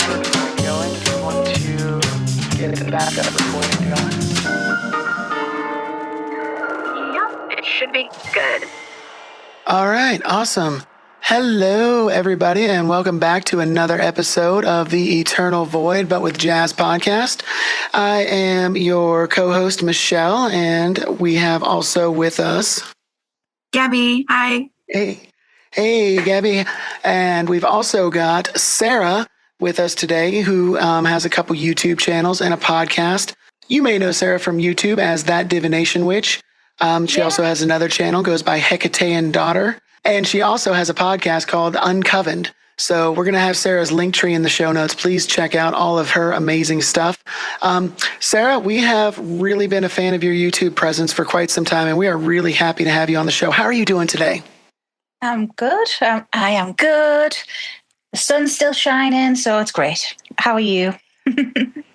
going. You want to get the backup recording going? Yep, it should be good. All right, awesome. Hello, everybody, and welcome back to another episode of the Eternal Void, but with Jazz Podcast. I am your co-host, Michelle, and we have also with us... Gabby, hi. Hey, Gabby. And we've also got Sarah with us today, who has a couple YouTube channels and a podcast. You may know Sarah from YouTube as That Divination Witch. She also has another channel, goes by Hekate and Daughter. And she also has a podcast called Uncovened. So we're going to have Sarah's link tree in the show notes. Please check out all of her amazing stuff. Sarah, we have really been a fan of your YouTube presence for quite some time, and we are really happy to have you on the show. How are you doing today? I'm good. I am good. The sun's still shining, so it's great. How are you?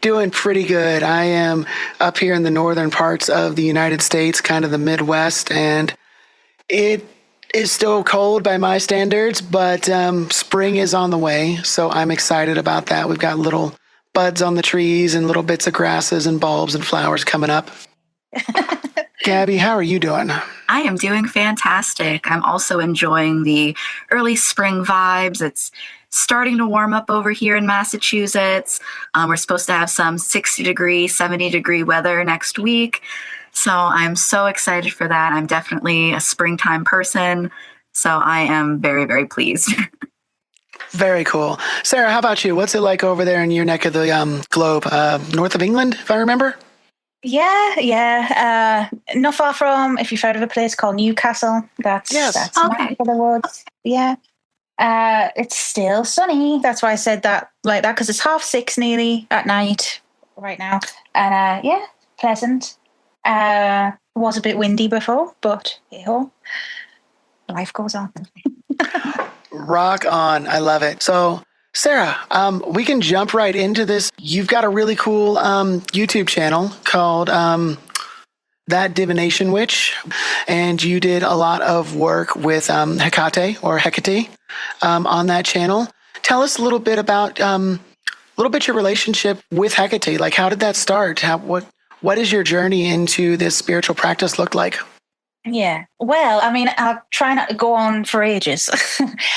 Doing pretty good. I am up here in the northern parts of the United States, kind of the Midwest, and it is still cold by my standards, but spring is on the way, so I'm excited about that. We've got little buds on the trees and little bits of grasses and bulbs and flowers coming up. Gabby, how are you doing? I am doing fantastic. I'm also enjoying the early spring vibes. It's starting to warm up over here in Massachusetts. We're supposed to have some 60-degree, 70-degree weather next week. So I'm so excited for that. I'm definitely a springtime person. So I am very, very pleased. Very cool. Sarah, how about you? What's it like over there in your neck of the globe? North of England, if I remember? Yeah. Not far from, if you've heard of a place called Newcastle. That's okay. neck of the woods. Yeah. It's still sunny. That's why I said that like that, because it's 6:30 nearly at night right now. And pleasant. Was a bit windy before, but life goes on. Rock on. I love it. So, Sarah, we can jump right into this. You've got a really cool YouTube channel called That Divination Witch, and you did a lot of work with Hekate on that channel. Tell us a little bit about your relationship with Hekate. Like, how did that start? What is your journey into this spiritual practice look like? Yeah. Well, I mean, I'll try not to go on for ages.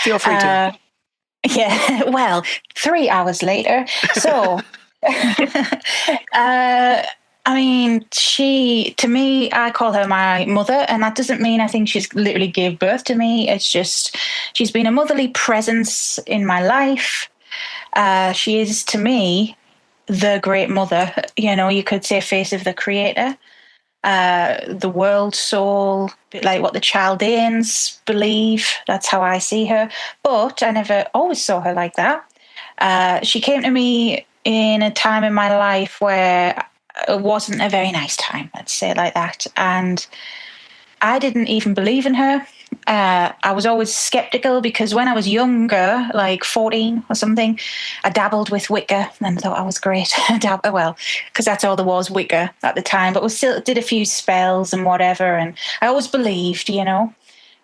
Feel free to. Yeah. Well, 3 hours later. So, I mean, to me, I call her my mother, and that doesn't mean I think she's literally gave birth to me. It's just, she's been a motherly presence in my life. She is, to me, the great mother. You know, you could say face of the creator, the world soul, like what the Chaldeans believe. That's how I see her. But I never always saw her like that. She came to me in a time in my life where it wasn't a very nice time, let's say it like that. And I didn't even believe in her. I was always skeptical because when I was younger, like 14 or something, I dabbled with Wicca and thought I was great. Well, because that's all there was, Wicca at the time, but we still did a few spells and whatever. And I always believed, you know,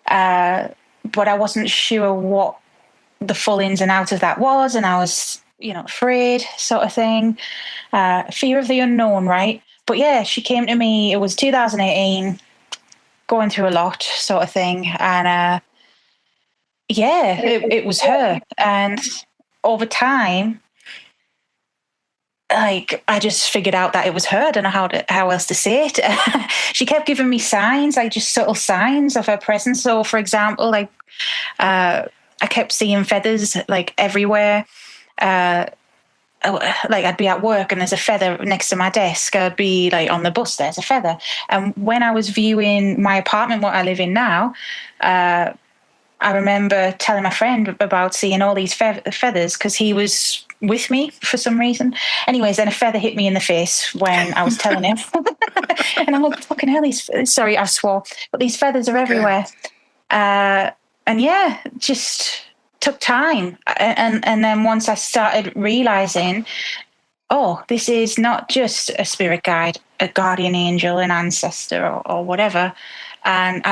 but I wasn't sure what the full ins and outs of that was. And I was, you know, afraid sort of thing, fear of the unknown, right? But yeah, she came to me, it was 2018, going through a lot sort of thing. And it was her. And over time, like, I just figured out that it was her. I don't know how else to say it. She kept giving me signs, like just subtle signs of her presence. So, for example, like I kept seeing feathers like everywhere. Like I'd be at work and there's a feather next to my desk. I'd be like on the bus, there's a feather. And when I was viewing my apartment, what I live in now, I remember telling my friend about seeing all these feathers because he was with me for some reason. Anyways, then a feather hit me in the face when I was telling him. And I'm like, fucking hell, sorry, I swore, but these feathers are everywhere. And yeah, just took time. And then once I started realizing, oh, this is not just a spirit guide, a guardian angel, an ancestor or whatever. And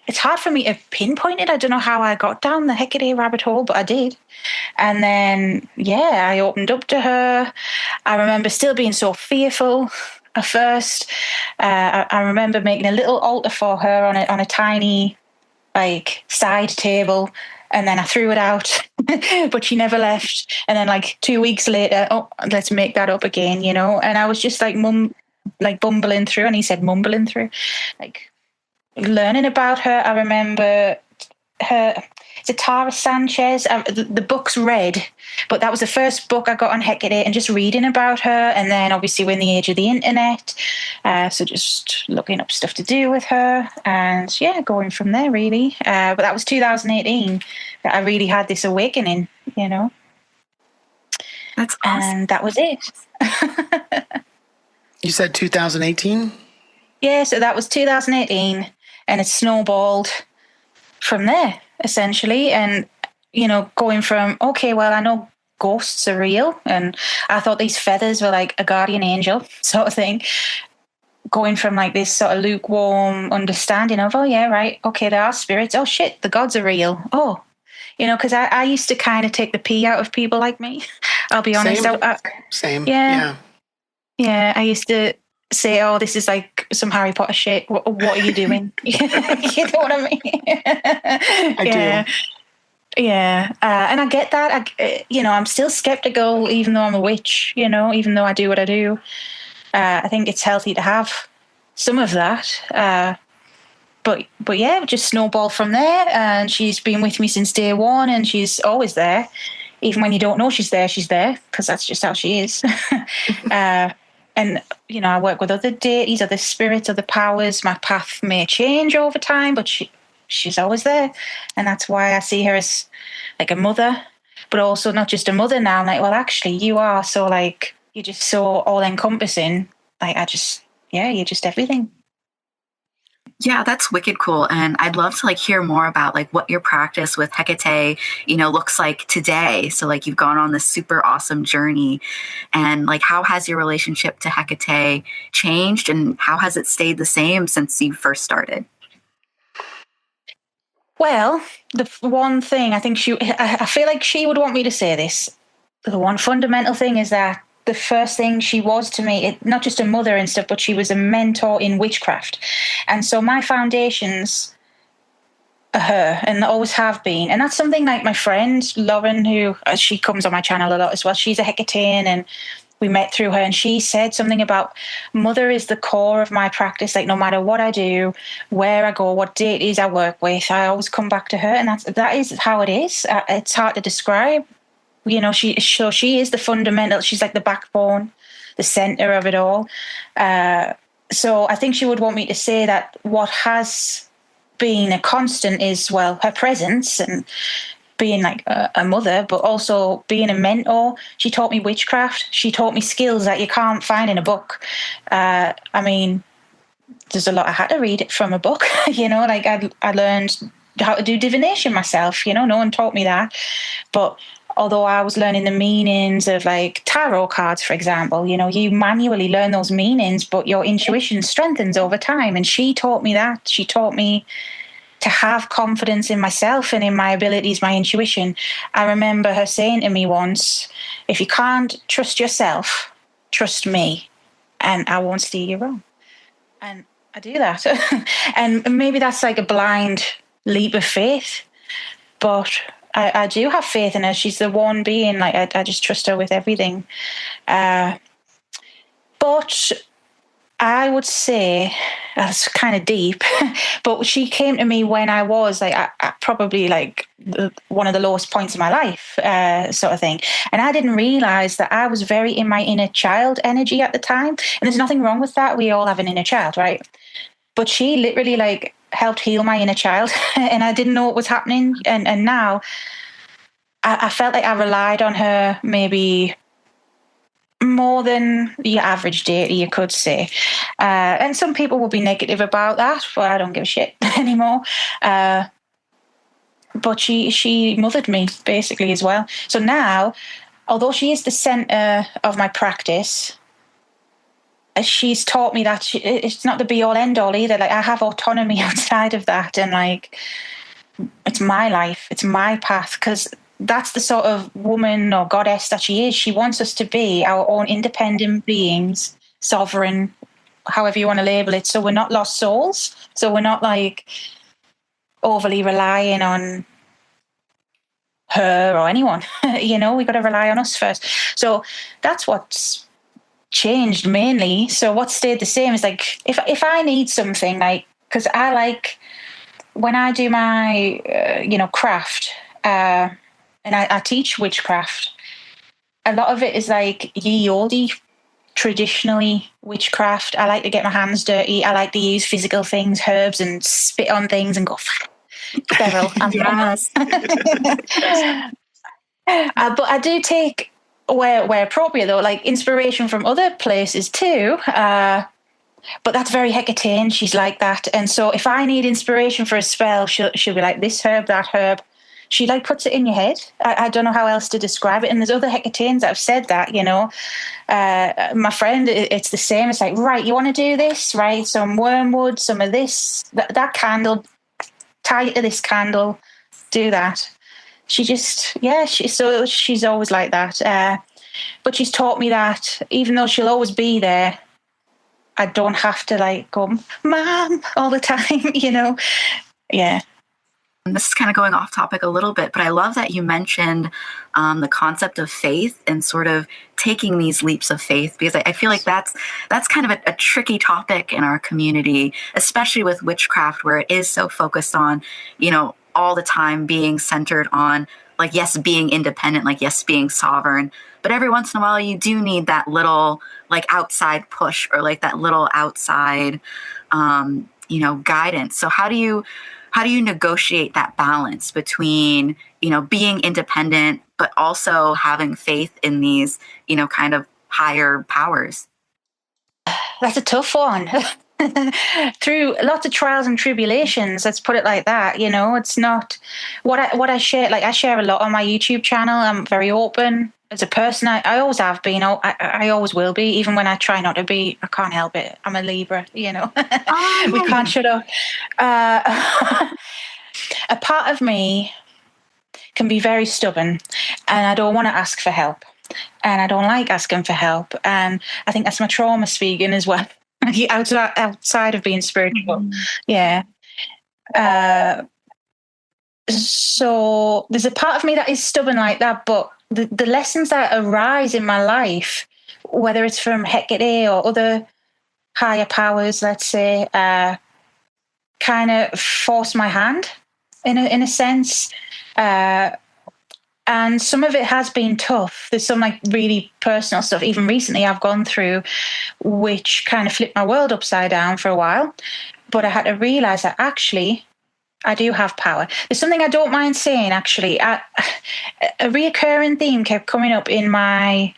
it's hard for me to pinpoint it. I don't know how I got down the Hekate rabbit hole, but I did. And then, yeah, I opened up to her. I remember still being so fearful at first. I remember making a little altar for her on a tiny, like, side table. And then I threw it out, but she never left. And then, like, 2 weeks later, oh, let's make that up again, you know? And I was just like, bumbling through. And he said mumbling through, like, learning about her. I remember her, it's a Tara Sanchez. The book's read, but that was the first book I got on Hecate, and just reading about her. And then obviously we're in the age of the internet, so just looking up stuff to do with her, and yeah, going from there really. But that was 2018 that I really had this awakening, you know. That's awesome. And that was it. You said 2018? Yeah, so that was 2018, and it snowballed from there, essentially. And, you know, going from, okay, well, I know ghosts are real, and I thought these feathers were like a guardian angel sort of thing, going from like this sort of lukewarm understanding of, oh, yeah, right, okay, there are spirits. Oh, shit, the gods are real. Oh, you know, because I used to kind of take the pee out of people like me. I'll be honest. Same. Yeah. Yeah, I used to say, oh, this is like some Harry Potter shit. What are you doing? You know what I mean? I do. Yeah. And I get that. I'm still skeptical, even though I'm a witch, you know, even though I do what I do. I think it's healthy to have some of that. But yeah, just snowballed from there. And she's been with me since day one, and she's always there. Even when you don't know she's there, because that's just how she is. And, you know, I work with other deities, other spirits, other powers. My path may change over time, but she's always there. And that's why I see her as like a mother, but also not just a mother now. I'm like, well, actually, you are. So, like, you're just so all-encompassing. Like, you're just everything. Yeah, that's wicked cool. And I'd love to like hear more about like what your practice with Hekate, you know, looks like today. So like you've gone on this super awesome journey, and like how has your relationship to Hekate changed, and how has it stayed the same since you first started? Well, the one thing I think I feel like she would want me to say this. The one fundamental thing is that the first thing she was to me, not just a mother and stuff, but she was a mentor in witchcraft. And so my foundations are her, and always have been. And that's something like my friend Lauren, who she comes on my channel a lot as well. She's a Hecatean, and we met through her, and she said something about mother is the core of my practice. Like no matter what I do, where I go, what deities I work with, I always come back to her. And that is how it is. It's hard to describe. You know, she is the fundamental. She's like the backbone, the center of it all. So I think she would want me to say that what has been a constant is, well, her presence and being like a mother, but also being a mentor. She taught me witchcraft. She taught me skills that you can't find in a book. I mean, there's a lot I had to read it from a book. You know, like I learned how to do divination myself. You know, no one taught me that, but although I was learning the meanings of like tarot cards, for example, you know, you manually learn those meanings, but your intuition strengthens over time. And she taught me that. She taught me to have confidence in myself and in my abilities, my intuition. I remember her saying to me once, if you can't trust yourself, trust me, and I won't steer you wrong. And I do that. And maybe that's like a blind leap of faith, but I do have faith in her. She's the one being, like, I just trust her with everything. But I would say, that's kind of deep, but she came to me when I was like, probably like one of the lowest points of my life, sort of thing. And I didn't realize that I was very in my inner child energy at the time. And there's nothing wrong with that. We all have an inner child, right? But she literally like helped heal my inner child, and I didn't know what was happening. And now I felt like I relied on her maybe more than your average deity, you could say. And some people will be negative about that, but I don't give a shit anymore. But she mothered me basically as well. So now, although she is the center of my practice, she's taught me that it's not the be all end all either. Like, I have autonomy outside of that, and like, it's my life, it's my path, because that's the sort of woman or goddess that she is. She wants us to be our own independent beings, sovereign, however you want to label it. So we're not lost souls. So we're not like overly relying on her or anyone. We got to rely on us first. So that's what's changed mainly. So what stayed the same is like, if I need something, like, because I like when I do my craft, and I teach witchcraft, a lot of it is like ye olde, traditionally witchcraft. I like to get my hands dirty. I like to use physical things, herbs, and spit on things and go feral. Yes. But I do take, where appropriate though, like inspiration from other places too. But that's very Hekate. She's like that. And so if I need inspiration for a spell, she'll be like, this herb, that herb. She like puts it in your head. I don't know how else to describe it. And there's other Hecateans that have said that, my friend, it's the same. It's like, right, you want to do this, right? Some wormwood, some of this, that candle, tie it to this candle, do that. She just, she's always like that. But she's taught me that even though she'll always be there, I don't have to like go, Mom, all the time, Yeah. And this is kind of going off topic a little bit, but I love that you mentioned the concept of faith and sort of taking these leaps of faith, because I feel like that's kind of a tricky topic in our community, especially with witchcraft, where it is so focused on, all the time being centered on, like, yes, being independent, like, yes, being sovereign. But every once in a while, you do need that little, like, outside push or like that little outside, guidance. So how do you negotiate that balance between, being independent, but also having faith in these, kind of higher powers? That's a tough one. Through lots of trials and tribulations, let's put it like that. It's not what I share. Like, I share a lot on my YouTube channel. I'm very open as a person. I always have been. I always will be, even when I try not to be. I can't help it. I'm a Libra. We can't shut up. A part of me can be very stubborn, and I don't want to ask for help, and I don't like asking for help, and I think that's my trauma speaking as well. outside of being spiritual. Yeah. So there's a part of me that is stubborn like that, but the lessons that arise in my life, whether it's from Hekate or other higher powers, let's say, kind of force my hand in a sense. And some of it has been tough. There's some like really personal stuff, even recently, I've gone through, which kind of flipped my world upside down for a while. But I had to realize that actually I do have power. There's something I don't mind saying, actually. A reoccurring theme kept coming up in my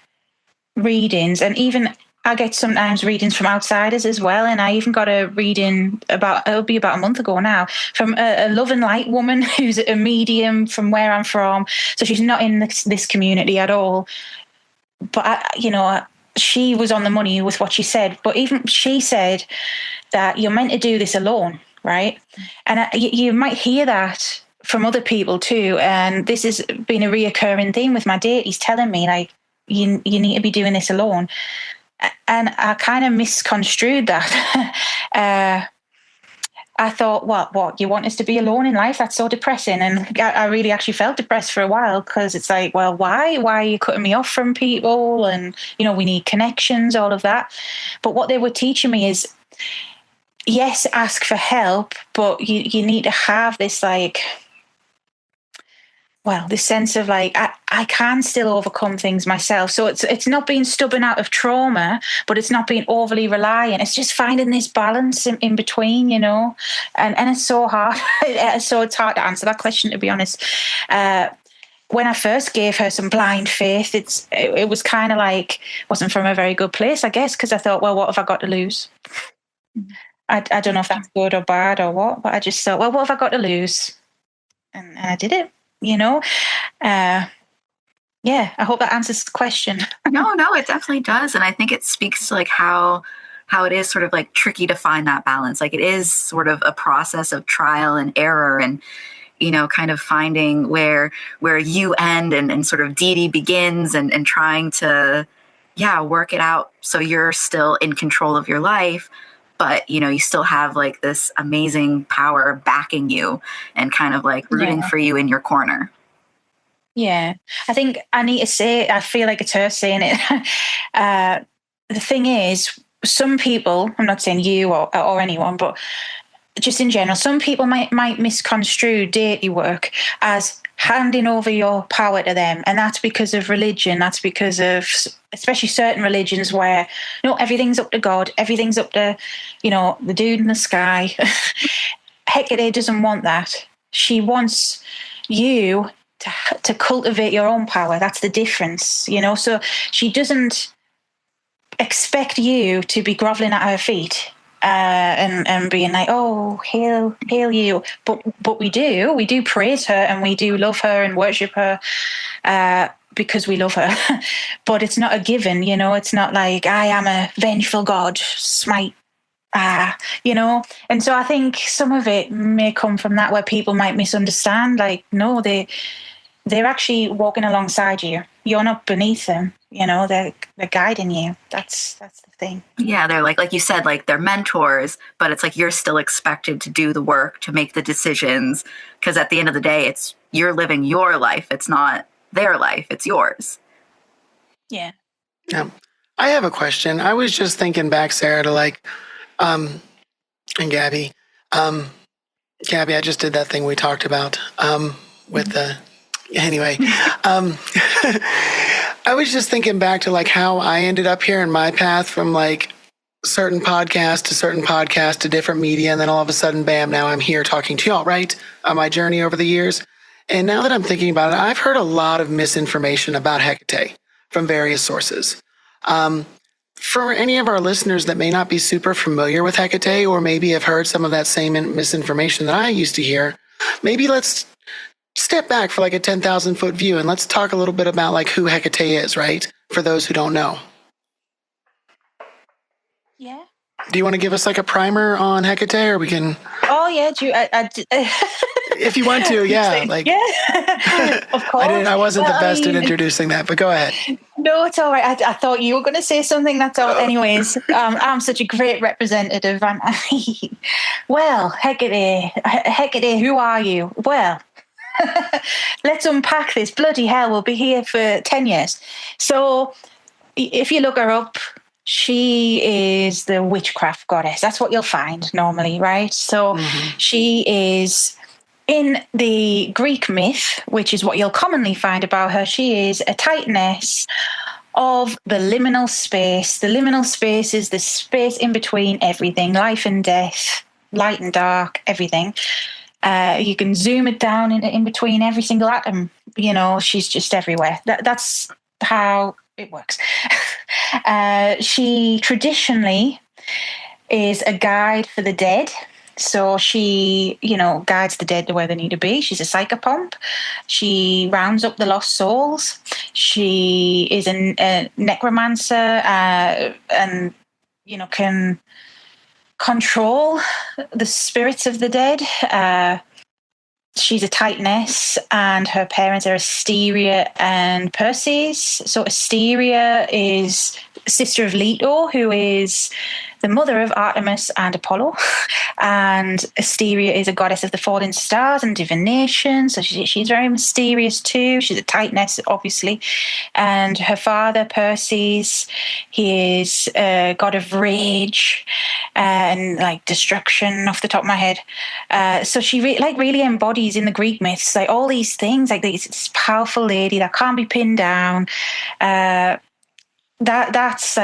readings, and even I get sometimes readings from outsiders as well. And I even got a reading it'll be about a month ago now, from a love and light woman who's a medium from where I'm from. So she's not in this community at all. But, she was on the money with what she said. But even she said that you're meant to do this alone, right? And you might hear that from other people too. And this has been a reoccurring theme with my date. He's telling me, like, you need to be doing this alone. And I kind of misconstrued that. I thought, what? You want us to be alone in life? That's so depressing. And I really actually felt depressed for a while, because it's like, well, why? Why are you cutting me off from people? And, we need connections, all of that. But what they were teaching me is, yes, ask for help, but you need to have this, like, this sense of like, I can still overcome things myself. So it's not being stubborn out of trauma, but it's not being overly reliant. It's just finding this balance in between, and it's so hard. So it's hard to answer that question, to be honest. When I first gave her some blind faith, it was kind of like, wasn't from a very good place, I guess, because I thought, well, what have I got to lose? I don't know if that's good or bad or what, but I just thought, well, what have I got to lose? And I did it. I hope that answers the question. No, it definitely does. And I think it speaks to like how how it is sort of like tricky to find that balance. Like it is sort of a process of trial and error, and kind of finding where you end and sort of Dee begins, and trying to work it out so you're still in control of your life, but you still have like this amazing power backing you and kind of like rooting for you in your corner. Yeah, I think I need to say, I feel like it's her saying it. The thing is, some people, I'm not saying you or anyone, but just in general, some people might misconstrue deity work as handing over your power to them. And that's because of religion. That's because of, especially certain religions where, everything's up to God. Everything's up to, the dude in the sky. Hekate doesn't want that. She wants you to cultivate your own power. That's the difference, So she doesn't expect you to be groveling at her feet and being like, oh, hail you. But we do praise her, and we do love her and worship her because we love her. But it's not a given, It's not like, I am a vengeful God, smite. And so I think some of it may come from that, where people might misunderstand. Like, no, they're actually walking alongside you. You're not beneath them. They're guiding you. That's the thing. Yeah, they're like you said, like they're mentors, but it's like you're still expected to do the work, to make the decisions, because at the end of the day, you're living your life. It's not their life. It's yours. Yeah. Yeah. I have a question. I was just thinking back, Sarah, to and Gabby. Gabby, I just did that thing we talked about with the... Anyway, I was just thinking back to how I ended up here in my path from certain podcast to different media. And then all of a sudden, bam, now I'm here talking to y'all, right? On my journey over the years. And now that I'm thinking about it, I've heard a lot of misinformation about Hekate from various sources. For any of our listeners that may not be super familiar with Hekate, or maybe have heard some of that same misinformation that I used to hear, maybe let's step back for a 10,000 foot view and let's talk a little bit about who Hekate is, right? For those who don't know. Yeah. Do you want to give us a primer on Hekate, or we can? Oh yeah, If you want to, yeah. Yeah, of course. I wasn't the best at introducing that, but go ahead. No, it's all right. I thought you were going to say something. That's all. Anyways, I'm such a great representative. Well, Hekate, who are you? Well, let's unpack this. Bloody hell, we'll be here for 10 years. So if you look her up, she is the witchcraft goddess. That's what you'll find normally, right? So she is, in the Greek myth, which is what you'll commonly find about her, she is a titaness of the liminal space. The liminal space is the space in between everything, life and death, light and dark, everything. You can zoom it down in between every single atom. She's just everywhere. That's how it works. She traditionally is a guide for the dead. So she, guides the dead to where they need to be. She's a psychopomp. She rounds up the lost souls. She is a necromancer and, can control the spirits of the dead. She's a titaness, and her parents are Asteria and Perses. So Asteria is sister of Leto, who is the mother of Artemis and Apollo. And Asteria is a goddess of the fallen stars and divination. So she's very mysterious too. She's a titaness, obviously. And her father, Perses, he is a god of rage and destruction, off the top of my head. So she really embodies in the Greek myths all these things, this powerful lady that can't be pinned down. That's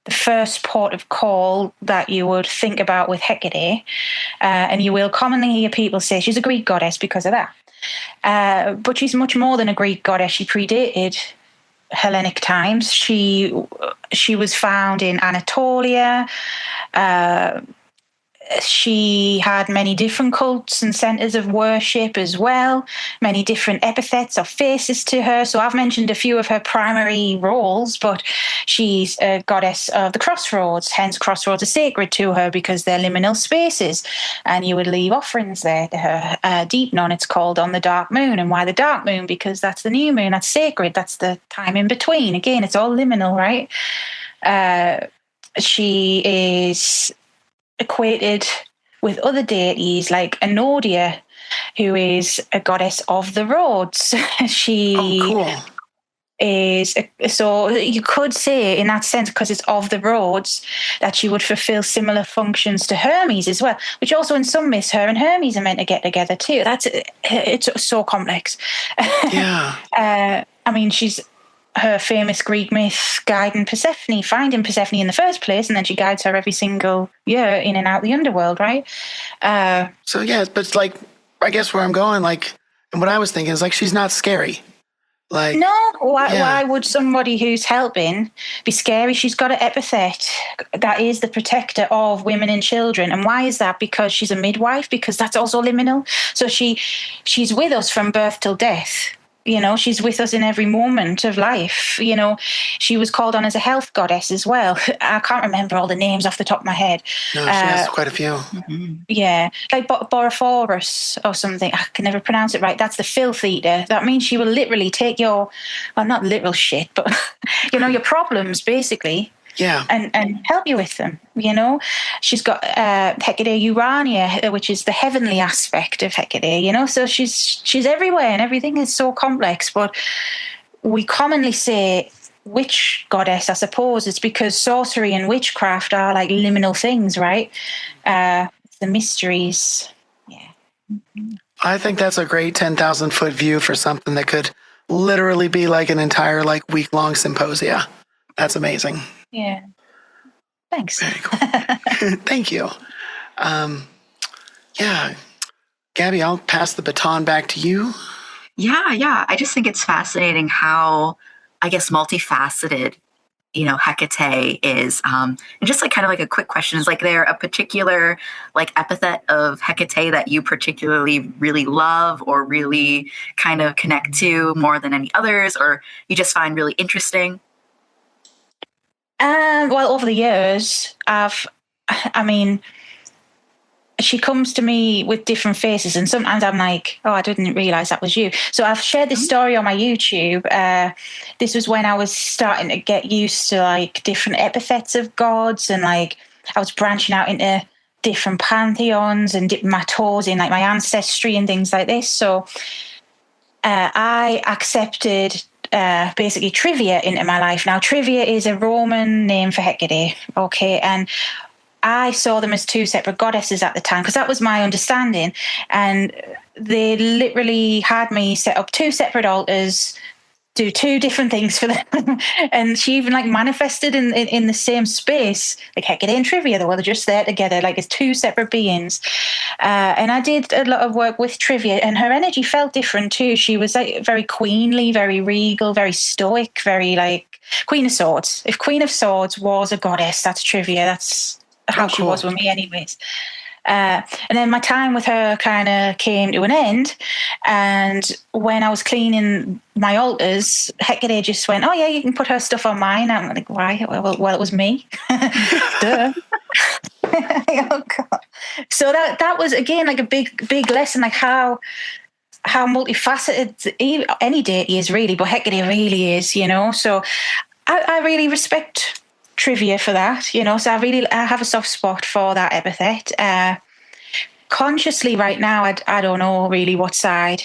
the first port of call that you would think about with Hekate. And you will commonly hear people say she's a Greek goddess because of that. But she's much more than a Greek goddess. She predated Hellenic times. She was found in Anatolia. She had many different cults and centers of worship as well, many different epithets or faces to her. So I've mentioned a few of her primary roles, but she's a goddess of the crossroads, hence crossroads are sacred to her because they're liminal spaces. And you would leave offerings there to her. Deep Nun, it's called, on the dark moon. And why the dark moon? Because that's the new moon, that's sacred, that's the time in between. Again, it's all liminal, right? She is equated with other deities like Enodia, who is a goddess of the roads. She is, so you could say in that sense, because it's of the roads, that she would fulfill similar functions to Hermes as well, which also in some myths, her and Hermes are meant to get together too. It's so complex. Yeah. I mean, she's her famous Greek myth guiding Persephone, finding Persephone in the first place, and then she guides her every single year in and out the underworld, right? So yeah, but it's like, I guess where I'm going, like, and what I was thinking is like, she's not scary. Like, no, why would somebody who's helping be scary? She's got an epithet that is the protector of women and children. And why is that? Because she's a midwife, because that's also liminal. So she's with us from birth till death. You know, she's with us in every moment of life. You know, she was called on as a health goddess as well. I can't remember all the names off the top of my head. No, she has quite a few. Yeah, like Borophorus or something. I can never pronounce it right. That's the filth eater. That means she will literally take your, well, not literal shit, but, you know, your problems, basically. Yeah. And help you with them, you know. She's got Hekate Urania, which is the heavenly aspect of Hekate, you know. So she's everywhere, and everything is so complex. But we commonly say witch goddess, I suppose. It's because sorcery and witchcraft are like liminal things, right? The mysteries. Yeah. I think that's a great 10,000-foot view for something that could literally be like an entire like week-long symposia. That's amazing. Yeah. Thanks. Very cool. Thank you. Yeah. Gabby, I'll pass the baton back to you. Yeah. I just think it's fascinating how, I guess, multifaceted, you know, Hekate is. And just like kind of like a quick question is like, there a particular like epithet of Hekate that you particularly really love or really kind of connect to more than any others, or you just find really interesting? Well, over the years, she comes to me with different faces, and sometimes I'm like, oh, I didn't realize that was you. So I've shared this story on my YouTube. This was when I was starting to get used to like different epithets of gods, and like I was branching out into different pantheons and dipping my toes in like my ancestry and things like this. So I accepted basically Trivia into my life. Now, Trivia is a Roman name for Hecate, okay? And I saw them as two separate goddesses at the time because that was my understanding. And they literally had me set up two separate altars, do two different things for them. And she even like manifested in the same space, like Hecate and Trivia. They were just there together, like as two separate beings. And I did a lot of work with Trivia, and her energy felt different too. She was like very queenly, very regal, very stoic, very like Queen of Swords. If Queen of Swords was a goddess, that's Trivia. That's how she was with me anyways. And then my time with her kind of came to an end. And when I was cleaning my altars, Hecate just went, oh, yeah, you can put her stuff on mine. I'm like, why? Well, it was me. Duh. Oh, God. So that was, again, like a big lesson, like how multifaceted any deity is really, but Hecate really is, you know. So I really respect Trivia for that, you know, so I have a soft spot for that epithet. Consciously right now, I don't know really what side.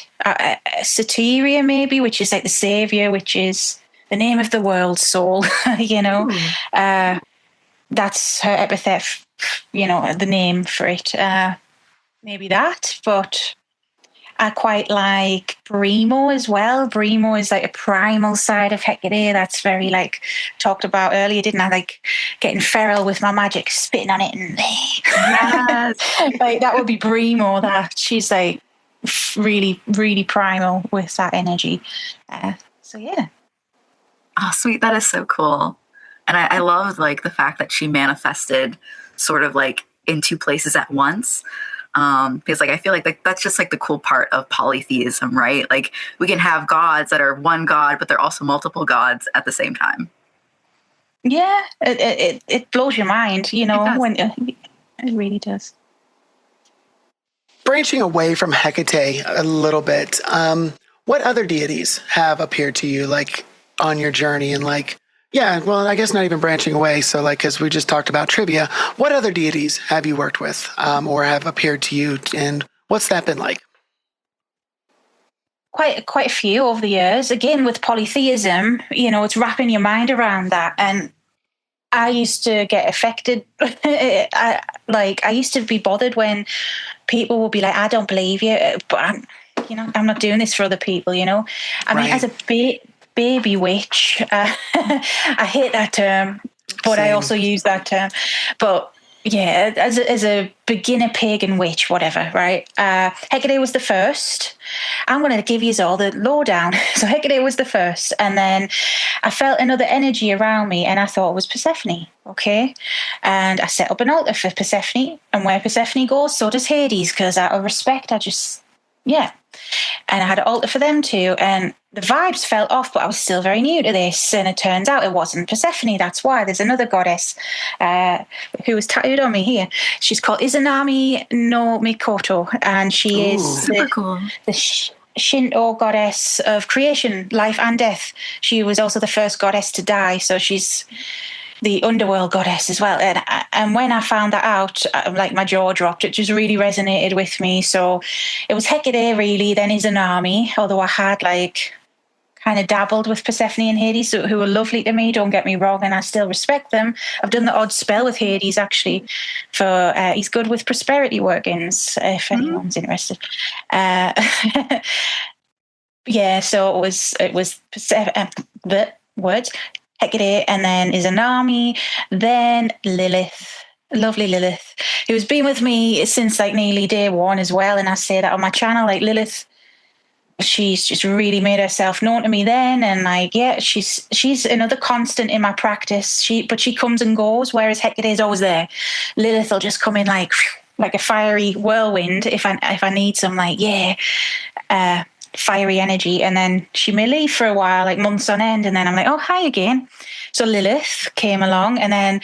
Soteria maybe, which is like the savior, which is the name of the world soul, you know. That's her epithet, you know, the name for it. Maybe that, but I quite like Brimo as well. Brimo is like a primal side of Hecate. That's very like talked about earlier, didn't I? Like getting feral with my magic, spitting on it, and like that would be Brimo. That she's like really, really primal with that energy. So yeah. Oh, sweet! That is so cool, and I love like the fact that she manifested sort of like in two places at once. Because like I feel like that's just like the cool part of polytheism, right? Like we can have gods that are one god, but they're also multiple gods at the same time. Yeah, it blows your mind, when it really does. Branching away from Hekate a little bit, what other deities have appeared to you, like, on your journey? And, like, yeah, well, I guess not even branching away. So, like, because we just talked about trivia, what other deities have you worked with or have appeared to you? And what's that been like? Quite a few over the years. Again, with polytheism, it's wrapping your mind around that. And I used to get affected. I used to be bothered when people would be like, I don't believe you, but I'm not doing this for other people, I mean, as a baby witch, I hate that term, but Same. I also use that term. But yeah, as a beginner pagan witch, whatever, right? Hekate was the first. I'm going to give you all the lowdown. So Hekate was the first, and then I felt another energy around me, and I thought it was Persephone. Okay, and I set up an altar for Persephone, and where Persephone goes, so does Hades, because out of respect, and I had an altar for them too, and the vibes fell off, but I was still very new to this, and it turns out it wasn't Persephone. That's why there's another goddess who was tattooed on me here. She's called Izanami no Mikoto, and she is super cool. The Shinto goddess of creation, life and death. She was also the first goddess to die, so she's the underworld goddess as well. And when I found that out, like my jaw dropped. It just really resonated with me. So it was Hekate really, then Izanami, although I had like kind of dabbled with Persephone and Hades, who were lovely to me, don't get me wrong, and I still respect them. I've done the odd spell with Hades actually for he's good with prosperity workings, if anyone's interested. Yeah, so it was the words Hekate, and then Izanami, then Lilith, lovely Lilith, who's been with me since like nearly day one as well. And I say that on my channel, like Lilith, she's just really made herself known to me then, and like she's another constant in my practice. But she comes and goes, whereas Hekate is always there. Lilith will just come in like a fiery whirlwind if I need some fiery energy, and then she may leave for a while, like months on end, and then I'm like, oh, hi again. So Lilith came along, and then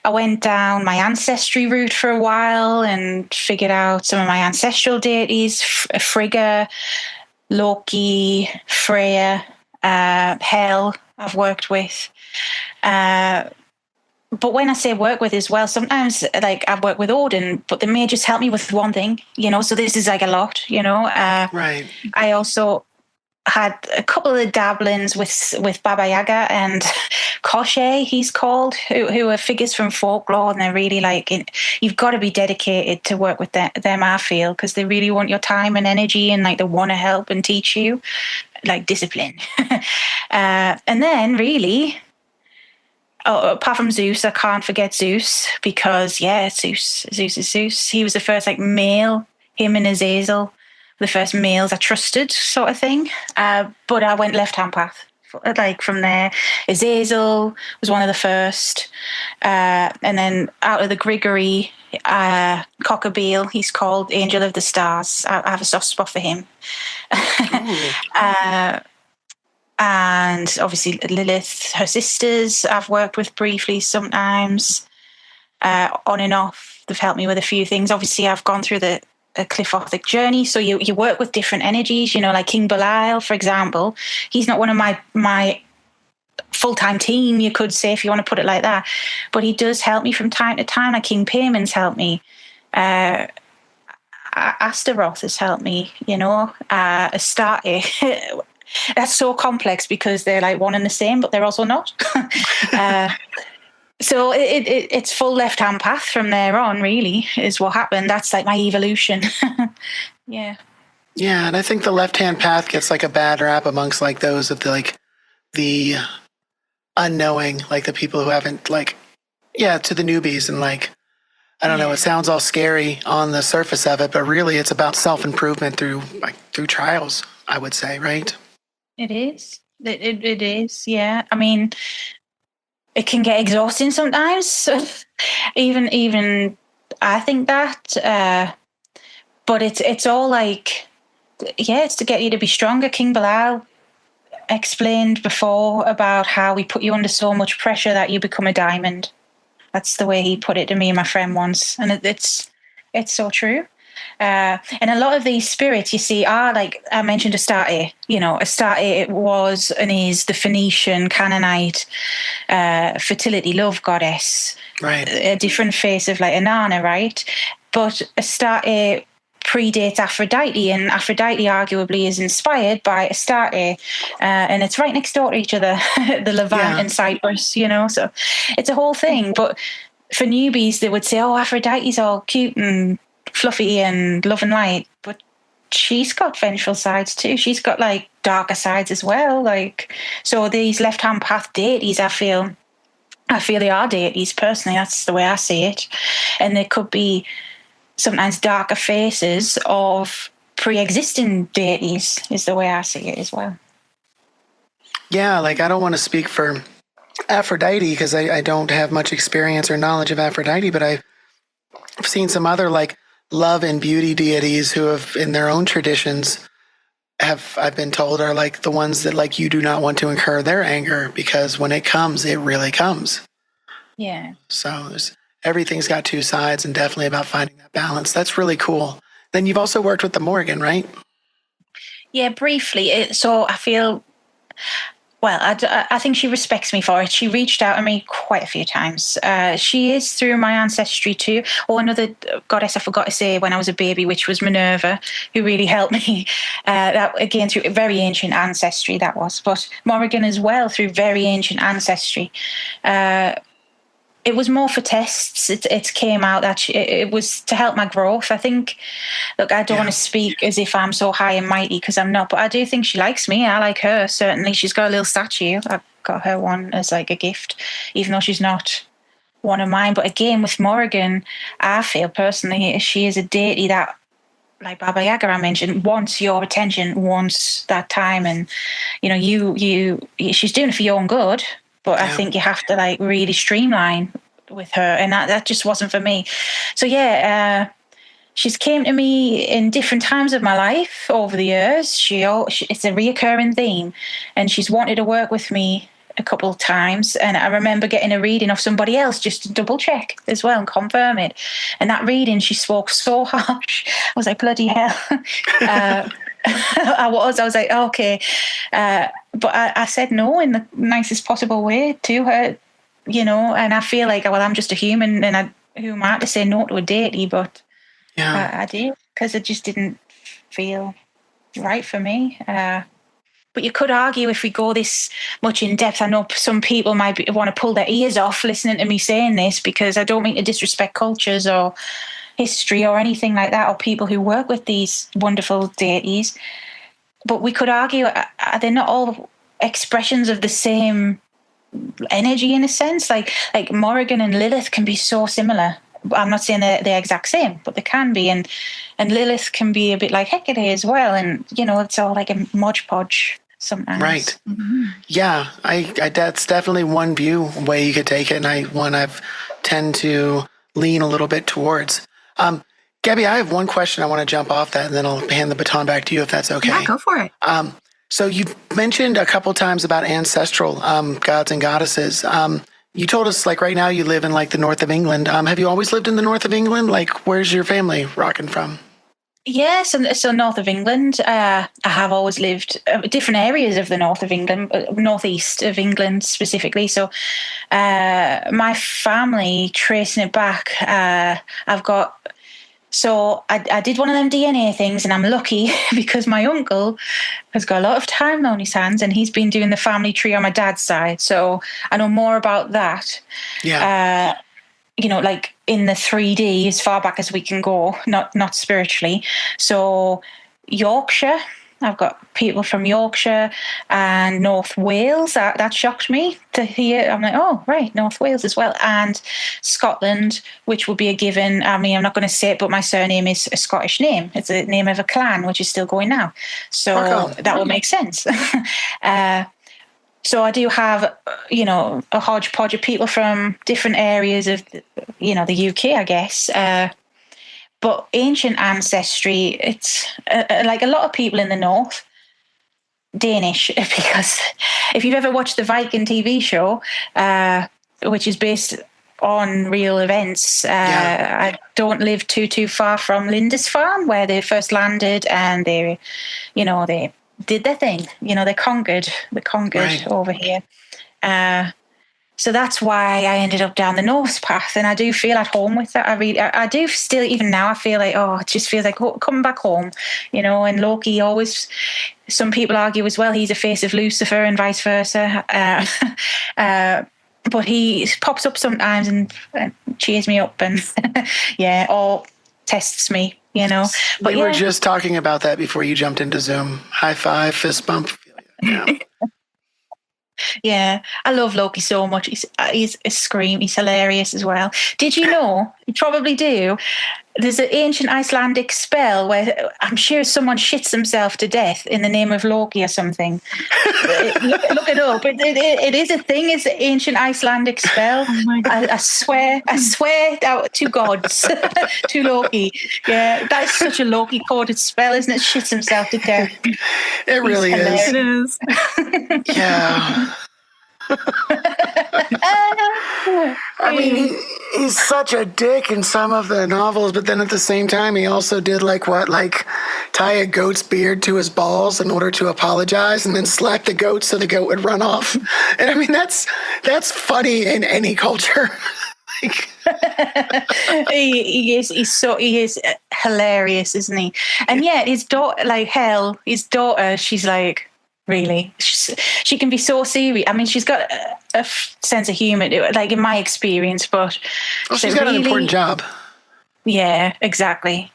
I went down my ancestry route for a while and figured out some of my ancestral deities, Frigga, Loki, Freya, Hel I've worked with. But when I say work with as well, sometimes like I've worked with Odin, but they may just help me with one thing, so this is like a lot, Right. I also had a couple of dabblings with Baba Yaga and Koshe, he's called, who are figures from folklore, and they're really like, you've got to be dedicated to work with them, I feel, because they really want your time and energy, and like they want to help and teach you, like discipline. And then really, apart from Zeus, I can't forget Zeus, because Zeus is Zeus. He was the first like male, him and Azazel, the first males I trusted, sort of thing. But I went left-hand path. Like from there, Azazel was one of the first, and then out of the Grigori, Cockabeel, he's called Angel of the Stars. I have a soft spot for him. And obviously Lilith, her sisters, I've worked with briefly sometimes, on and off. They've helped me with a few things. Obviously, I've gone through the Clifothic journey, so you work with different energies, like King Belial, for example. He's not one of my full-time team, you could say, if you want to put it like that, but he does help me from time to time. Like King Payman's helped me, Astaroth has helped me, Astarte. That's so complex because they're like one and the same, but they're also not. So it's full left-hand path from there on, really, is what happened. That's like my evolution. Yeah. Yeah, and I think the left-hand path gets like a bad rap amongst like those of the unknowing, like the people who haven't to the newbies, and like, I don't know, it sounds all scary on the surface of it, but really it's about self-improvement through trials, I would say, right? It is. It is, yeah. I mean, it can get exhausting sometimes. Even I think that, but it's all like, yeah, it's to get you to be stronger. King Bilal explained before about how we put you under so much pressure that you become a diamond. That's the way he put it to me and my friend once, and it's so true. And a lot of these spirits, you see, are like I mentioned, Astarte. Astarte was and is the Phoenician Canaanite fertility, love goddess, Right. A different face of like Inanna, right? But Astarte predates Aphrodite, and Aphrodite arguably is inspired by Astarte, and it's right next door to each other, the Levant and Cyprus, so it's a whole thing. But for newbies, they would say, oh, Aphrodite's all cute and fluffy and love and light, but she's got vengeful sides too. She's got like darker sides as well. Like, so these left-hand path deities, I feel they are deities personally. That's the way I see it. And there could be sometimes darker faces of pre-existing deities is the way I see it as well. Yeah, like I don't want to speak for Aphrodite because I don't have much experience or knowledge of Aphrodite, but I've seen some other like love and beauty deities who have in their own traditions I've been told are like the ones that like you do not want to incur their anger because when it comes, it really comes. Yeah. So everything's got two sides and definitely about finding that balance. That's really cool. Then you've also worked with the Morrigan, right? Yeah, briefly. So I feel, well, I think she respects me for it. She reached out to me quite a few times. She is through my ancestry too. Oh, another goddess I forgot to say when I was a baby, which was Minerva, who really helped me. That again through very ancient ancestry that was. But Morrigan as well through very ancient ancestry. It was more for tests. It came out that it was to help my growth. I think, look, I don't want to speak as if I'm so high and mighty because I'm not, but I do think she likes me. I like her, certainly. She's got a little statue. I got her one as like a gift, even though she's not one of mine. But again, with Morrigan, I feel personally she is a deity that, like Baba Yaga I mentioned, wants your attention, wants that time. And, she's doing it for your own good. But I think you have to like really streamline with her, and that just wasn't for me. So she's came to me in different times of my life over the years. It's a reoccurring theme, and she's wanted to work with me a couple of times. And I remember getting a reading of somebody else just to double check as well and confirm it. And that reading, she spoke so harsh. I was like, bloody hell. I was like, oh, okay. But I said no in the nicest possible way to her, and I feel like, well, I'm just a human and who am I to say no to a deity? But I did because it just didn't feel right for me. But you could argue if we go this much in depth, I know some people might want to pull their ears off listening to me saying this because I don't mean to disrespect cultures or history or anything like that, or people who work with these wonderful deities. But we could argue, are they not all expressions of the same energy in a sense? Like Morrigan and Lilith can be so similar. I'm not saying they're the exact same, but they can be. And Lilith can be a bit like Hekate as well. And, it's all like a modge podge sometimes. Right. Mm-hmm. Yeah, I that's definitely one way you could take it, and one I've tend to lean a little bit towards. Gabby, I have one question I want to jump off that, and then I'll hand the baton back to you if that's okay. Yeah, go for it. So you've mentioned a couple times about ancestral gods and goddesses. You told us, like, right now you live in, like, the north of England. Have you always lived in the north of England? Like, where's your family rocking from? Yeah, so north of England. I have always lived different areas of the north of England, northeast of England specifically. So my family, tracing it back, I've got... So I did one of them DNA things, and I'm lucky because my uncle has got a lot of time on his hands, and he's been doing the family tree on my dad's side. So I know more about that. Yeah. Like in the 3D as far back as we can go, not spiritually. So Yorkshire, I've got people from Yorkshire and North Wales. That shocked me to hear. I'm like, oh, right, North Wales as well. And Scotland, which would be a given. I mean, I'm not going to say it, but my surname is a Scottish name. It's the name of a clan, which is still going now. So that would make sense. So I do have, a hodgepodge of people from different areas of, the UK, I guess. But ancient ancestry, it's like a lot of people in the north, Danish, because if you've ever watched the Viking TV show, which is based on real events, I don't live too far from Lindisfarne, where they first landed, and they did their thing. They conquered right over here. So that's why I ended up down the Norse path, and I do feel at home with that. I do still, even now, I feel like, it just feels like coming back home, and Loki always, some people argue as well, he's a face of Lucifer and vice versa. But he pops up sometimes and cheers me up and, or tests me, But we were just talking about that before you jumped into Zoom. High five, fist bump. Yeah. Yeah, I love Loki so much. He's a scream. He's hilarious as well. Did you know? You probably do. There's an ancient Icelandic spell where I'm sure someone shits himself to death in the name of Loki or something. Look it up. It is a thing. It's an ancient Icelandic spell. Oh my God. I swear out to gods, to Loki. Yeah, that's such a Loki-coded spell, isn't it? Shits himself to death. It really is. It is. Yeah. I mean, he's such a dick in some of the novels, but then at the same time, he also did tie a goat's beard to his balls in order to apologize, and then slap the goat so the goat would run off. And I mean, that's funny in any culture. He is hilarious, isn't he? And yet his daughter, she's like, really, she can be so serious. I mean, she's got a sense of humor, like in my experience, but she's got an important job. Yeah, exactly.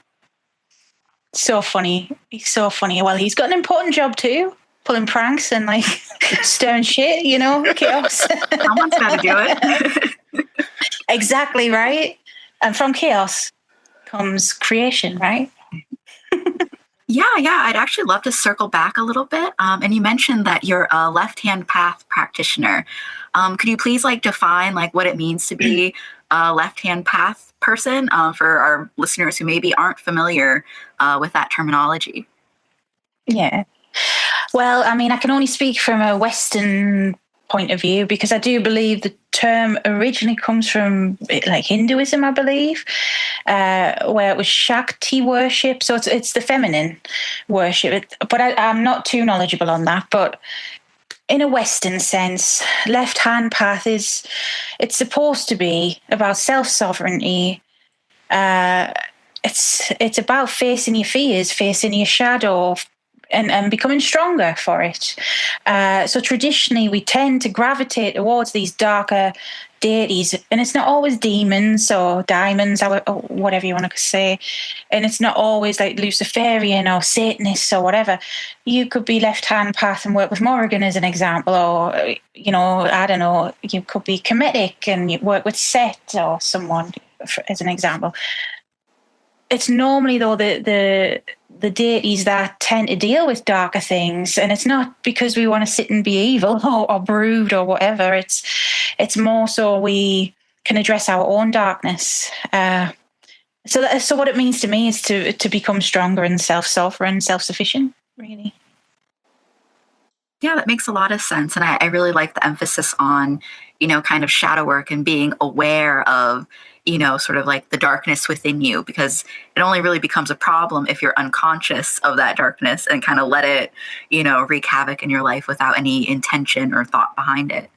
So funny. He's so funny. Well, he's got an important job too, pulling pranks and stirring shit, chaos. Someone's got to do it. Exactly, right? And from chaos comes creation, right? Yeah. I'd actually love to circle back a little bit. And you mentioned that you're a left-hand path practitioner. Could you please define what it means to be a left-hand path person for our listeners who maybe aren't familiar with that terminology? Yeah. Well, I mean, I can only speak from a Western point of view, because I do believe the term originally comes from Hinduism, I believe, where it was Shakti worship. So it's the feminine worship. But I'm not too knowledgeable on that. But in a Western sense, left-hand path it's supposed to be about self-sovereignty. It's about facing your fears, facing your shadow, and becoming stronger for it. So traditionally, we tend to gravitate towards these darker deities, and it's not always demons or diamonds or whatever you want to say, and it's not always like Luciferian or Satanists or whatever. You could be left-hand path and work with Morrigan as an example, or I don't know, you could be Kemetic and you work with Set or someone as an example. It's normally, though, the deities that tend to deal with darker things, and it's not because we want to sit and be evil or brood or whatever. It's more so we can address our own darkness. So what it means to me is to become stronger and self-sovereign, self-sufficient, really. Yeah, that makes a lot of sense, and I really like the emphasis on kind of shadow work and being aware of sort of the darkness within you, because it only really becomes a problem if you're unconscious of that darkness and kind of let it, wreak havoc in your life without any intention or thought behind it.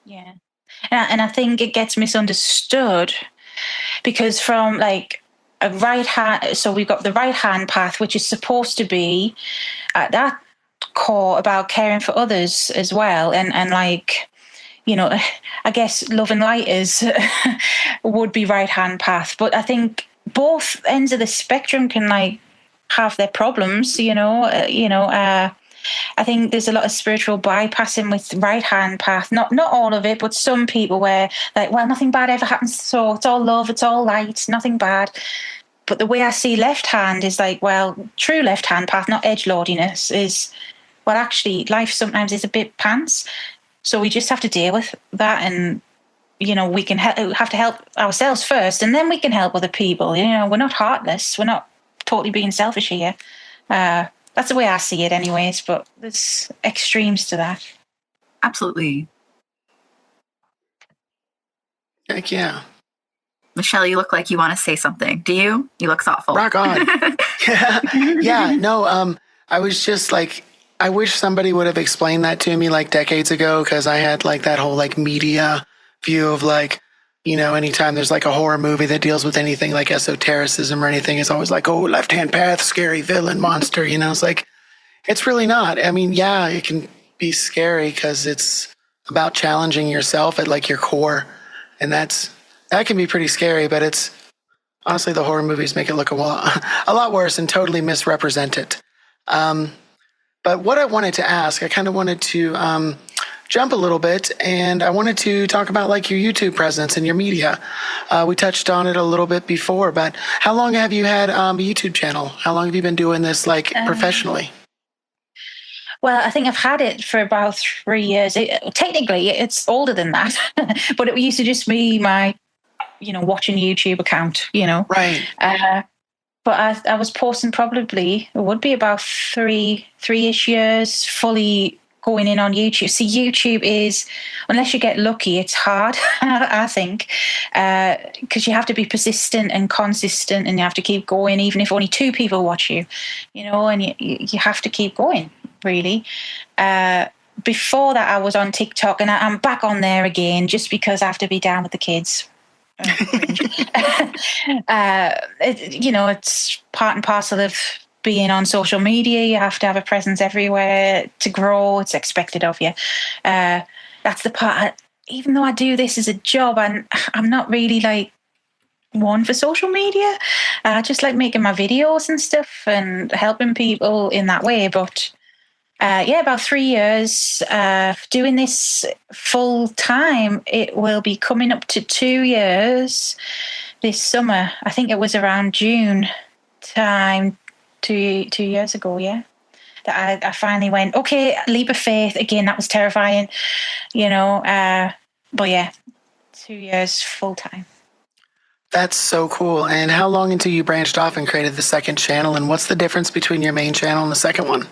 Yeah. And I think it gets misunderstood because from a right hand, so we've got the right hand path, which is supposed to be at that core about caring for others as well. And I guess love and light would be right-hand path. But I think both ends of the spectrum can have their problems, I think there's a lot of spiritual bypassing with right-hand path. Not all of it, but some people where nothing bad ever happens. So it's all love, it's all light, nothing bad. But the way I see left hand is true left-hand path, not edgelordiness, is well, actually, life sometimes is a bit pants. So we just have to deal with that, and we can have to help ourselves first, and then we can help other people. We're not heartless. We're not totally being selfish here. That's the way I see it, anyways. But there's extremes to that. Absolutely. Heck yeah. Michelle, you look like you want to say something. Do you? You look thoughtful. Rock on. Yeah. No. I was just like, I wish somebody would have explained that to me like decades ago, because I had like that whole like media view of like, anytime there's like a horror movie that deals with anything like esotericism or anything, it's always like, oh, left-hand path, scary villain, monster. It's like, it's really not. I mean, yeah, it can be scary because it's about challenging yourself at like your core. And that can be pretty scary, but it's honestly, the horror movies make it look a lot worse and totally misrepresent it. But what I wanted to ask, I kind of wanted to jump a little bit, and I wanted to talk about like your YouTube presence and your media. We touched on it a little bit before, but how long have you had a YouTube channel? How long have you been doing this like professionally? Well, I think I've had it for about 3 years. Technically, it's older than that, but it used to just be my, watching YouTube account, Right. But I was posting probably, it would be about three-ish years fully going in on YouTube. See, YouTube is, unless you get lucky, it's hard, I think, because you have to be persistent and consistent, and you have to keep going, even if only 2 people watch you, and you have to keep going, really. Before that, I was on TikTok, and I'm back on there again just because I have to be down with the kids. It's part and parcel of being on social media. You have to have a presence everywhere to grow. It's expected of you. That's the part. Even though I do this as a job, I'm not really like one for social media. I just like making my videos and stuff and helping people in that way. But about 3 years doing this full time. It will be coming up to 2 years this summer. I think it was around June time, 2 years ago, that I finally went, okay, leap of faith. Again, that was terrifying, but 2 years full time. That's so cool. And how long until you branched off and created the second channel? And what's the difference between your main channel and the second one?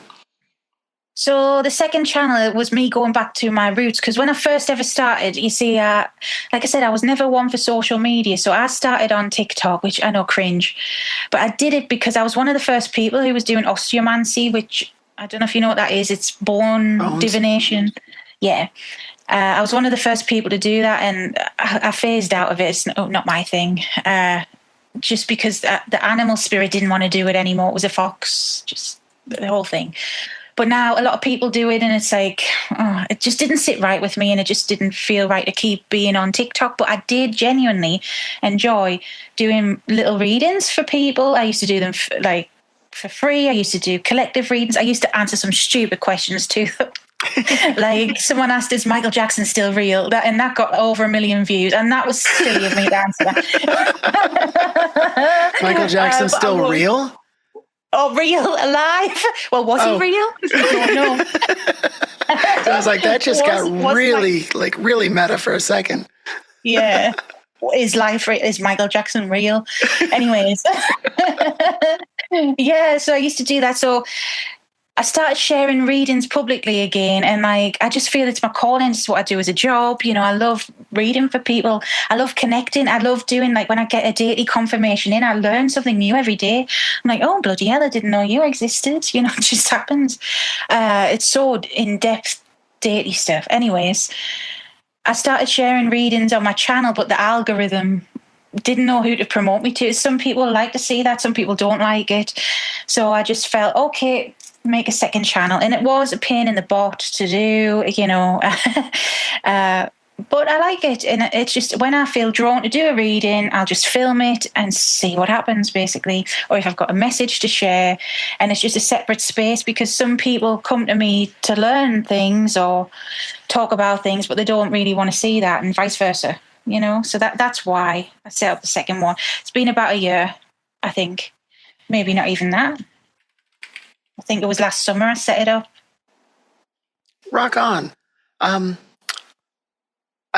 So the second channel was me going back to my roots, because when I first ever started, you see, like I said, I was never one for social media. So I started on TikTok, which I know cringe, but I did it because I was one of the first people who was doing osteomancy, which I don't know if you know what that is. It's bone divination. Yeah. I was one of the first people to do that, and I phased out of it. It's not my thing. Just because the animal spirit didn't want to do it anymore. It was a fox, just the whole thing. But now a lot of people do it, and it's like, it just didn't sit right with me, and it just didn't feel right to keep being on TikTok. But I did genuinely enjoy doing little readings for people. I used to do them for free. I used to do collective readings. I used to answer some stupid questions too. Like someone asked, is Michael Jackson still real? And that got over 1 million views, and that was silly of me to answer that. Michael Jackson still real? Oh, real, alive? Well, was he real? I don't know. So I was like, that just got really meta for a second. Yeah. Is Michael Jackson real? Anyways. So I used to do that. So I started sharing readings publicly again, and I just feel it's my calling. It's what I do as a job. I love reading for people. I love connecting. I love doing, like, when I get a daily confirmation in, I learn something new every day. I'm like, oh, bloody hell, I didn't know you existed. It just happens. It's so in-depth, daily stuff. Anyways, I started sharing readings on my channel, but the algorithm didn't know who to promote me to. Some people like to see that. Some people don't like it. So I just felt, okay, make a second channel. And it was a pain in the butt to do, but I like it. And it's just, when I feel drawn to do a reading, I'll just film it and see what happens, basically. Or if I've got a message to share, and it's just a separate space, because some people come to me to learn things or talk about things, but they don't really want to see that, and vice versa, So that's why I set up the second one. It's been about a year, I think. Maybe not even that. I think it was last summer I set it up. Rock on. I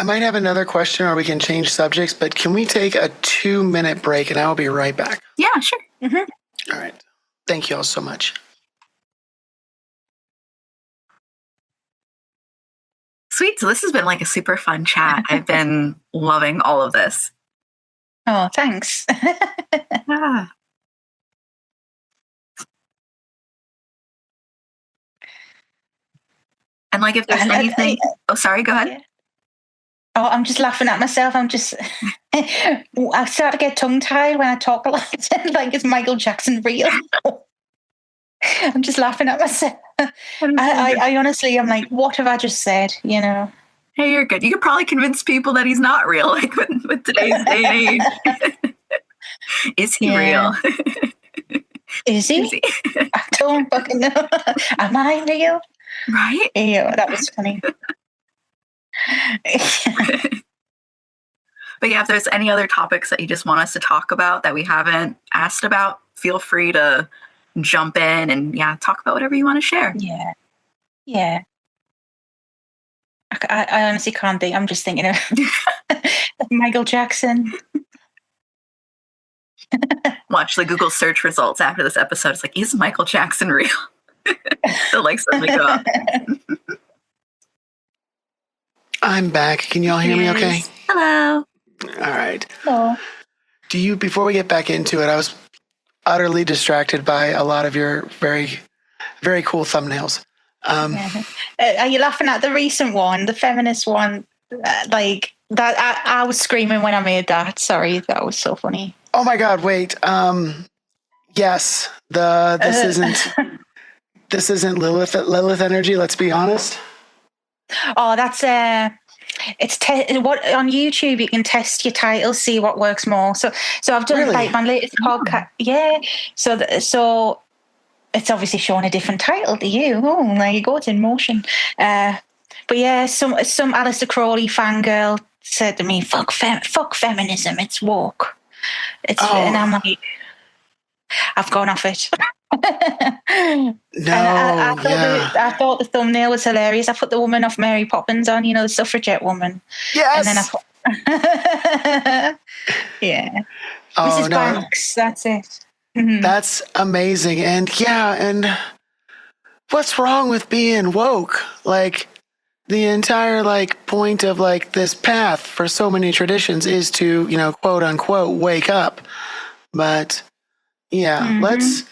might have another question or we can change subjects, but can we take a 2-minute break and I will be right back? Yeah, sure. Mm-hmm. All right. Thank you all so much. Sweet. So this has been like a super fun chat. I've been loving all of this. Oh, thanks. Yeah. And like if there's anything... Oh, sorry, go ahead. Yeah. Oh, I'm just laughing at myself. I start to get tongue-tied when I talk a lot. Like, is Michael Jackson real? I'm just laughing at myself. I honestly, I'm like, what have I just said? You know? Hey, you're good. You could probably convince people that he's not real, like with today's day and age. Is he real? Is he? Is he? I don't fucking know. Am I real? Right? Yeah, that was funny. But yeah, if there's any other topics that you just want us to talk about that we haven't asked about, feel free to jump in and talk about whatever you want to share. Yeah. I honestly can't think. I'm just thinking of Michael Jackson. Watch the Google search results after this episode. It's like, is Michael Jackson real? The likes suddenly go up. I'm back. Can you all hear me okay? Hello. All right. Hello. Before we get back into it, I was utterly distracted by a lot of your very, very cool thumbnails. Are you laughing at the recent one, the feminist one? Like that, I was screaming when I made that. Sorry, that was so funny. Oh my God! Wait. Yes. This isn't Lilith energy. Let's be honest. Oh, that's what on YouTube you can test your title, see what works more. So I've done like my latest podcast. Yeah. So it's obviously showing a different title to you. Oh, there you go. It's in motion. But yeah, some Aleister Crowley fangirl said to me, "Fuck feminism. It's woke." And I'm like, I've gone off it. No, I thought the thumbnail was hilarious. I put the woman off Mary Poppins on, the suffragette woman. Yes. And then I put, yeah. Oh, Mrs. Banks, that's it. Mm-hmm. That's amazing. And what's wrong with being woke? Like, the entire point of this path for so many traditions is to, quote unquote, wake up. But let's